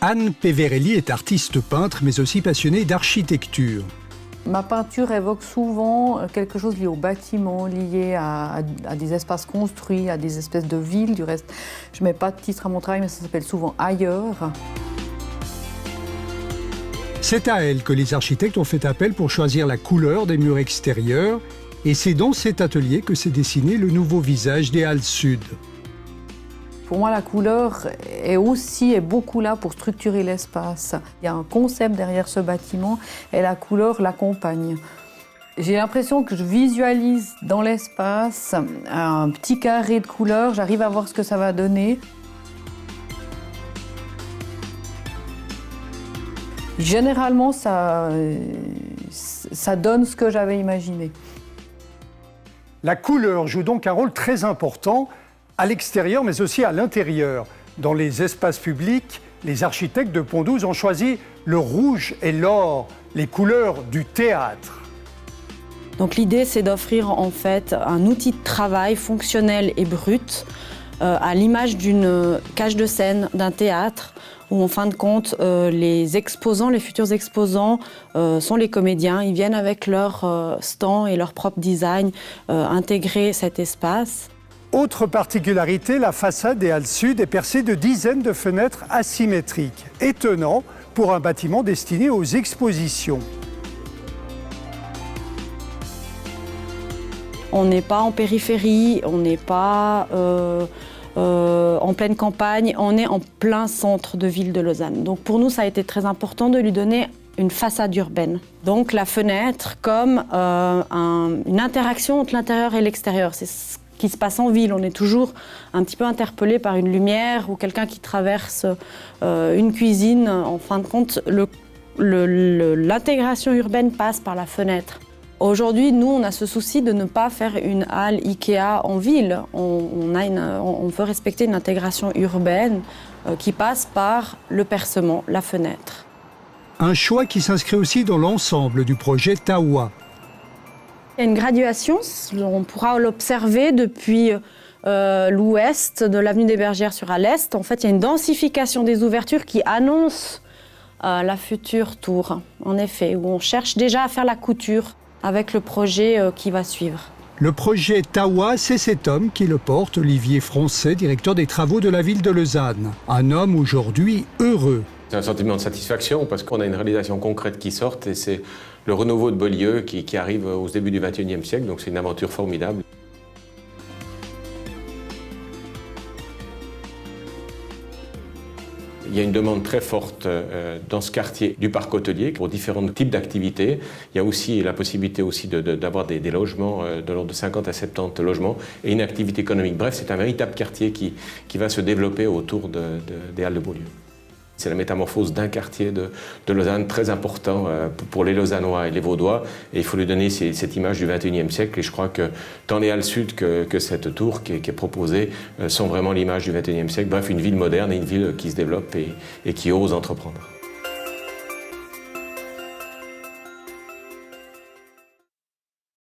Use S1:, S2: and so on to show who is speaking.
S1: Anne Peverelli est artiste peintre, mais aussi passionnée d'architecture.
S2: Ma peinture évoque souvent quelque chose lié au bâtiment, lié à des espaces construits, à des espèces de villes. Du reste, je ne mets pas de titre à mon travail, mais ça s'appelle souvent Ailleurs.
S1: C'est à elle que les architectes ont fait appel pour choisir la couleur des murs extérieurs. Et c'est dans cet atelier que s'est dessiné le nouveau visage des Halles Sud.
S2: Pour moi, la couleur est beaucoup là pour structurer l'espace. Il y a un concept derrière ce bâtiment et la couleur l'accompagne. J'ai l'impression que je visualise dans l'espace un petit carré de couleurs, j'arrive à voir ce que ça va donner. Généralement, ça donne ce que j'avais imaginé.
S1: La couleur joue donc un rôle très important à l'extérieur, mais aussi à l'intérieur. Dans les espaces publics, les architectes de Pont-Douze ont choisi le rouge et l'or, les couleurs du théâtre.
S3: Donc l'idée, c'est d'offrir en fait un outil de travail fonctionnel et brut à l'image d'une cage de scène, d'un théâtre, où en fin de compte, les exposants, les futurs exposants sont les comédiens. Ils viennent avec leur stand et leur propre design intégrer cet espace.
S1: Autre particularité, la façade des Halles Sud est percée de dizaines de fenêtres asymétriques. Étonnant pour un bâtiment destiné aux expositions.
S3: On n'est pas en périphérie, on n'est pas en pleine campagne, on est en plein centre de ville de Lausanne. Donc pour nous, ça a été très important de lui donner une façade urbaine. Donc la fenêtre comme une interaction entre l'intérieur et l'extérieur. C'est ce qui se passe en ville. On est toujours un petit peu interpellé par une lumière ou quelqu'un qui traverse une cuisine. En fin de compte, l'intégration urbaine passe par la fenêtre. Aujourd'hui, nous, on a ce souci de ne pas faire une halle Ikea en ville. On veut respecter une intégration urbaine qui passe par le percement, la fenêtre.
S1: Un choix qui s'inscrit aussi dans l'ensemble du projet Tawa.
S3: Il y a une graduation, on pourra l'observer depuis l'ouest de l'avenue des Bergères sur à l'est. En fait, il y a une densification des ouvertures qui annonce la future tour, en effet, où on cherche déjà à faire la couture avec le projet qui va suivre.
S1: Le projet Tawa, c'est cet homme qui le porte, Olivier Français, directeur des travaux de la ville de Lausanne. Un homme aujourd'hui heureux.
S4: C'est un sentiment de satisfaction parce qu'on a une réalisation concrète qui sort et c'est le renouveau de Beaulieu qui arrive au début du XXIe siècle, donc c'est une aventure formidable. Il y a une demande très forte dans ce quartier du parc hôtelier pour différents types d'activités. Il y a aussi la possibilité aussi d'avoir des logements de l'ordre de 50 à 70 logements et une activité économique. Bref, c'est un véritable quartier qui va se développer autour des Halles de Beaulieu. C'est la métamorphose d'un quartier de Lausanne très important pour les Lausannois et les Vaudois. Et il faut lui donner cette image du XXIe siècle. Et je crois que tant les Halles Sud que cette tour qui est proposée sont vraiment l'image du XXIe siècle. Bref, une ville moderne et une ville qui se développe et qui ose entreprendre.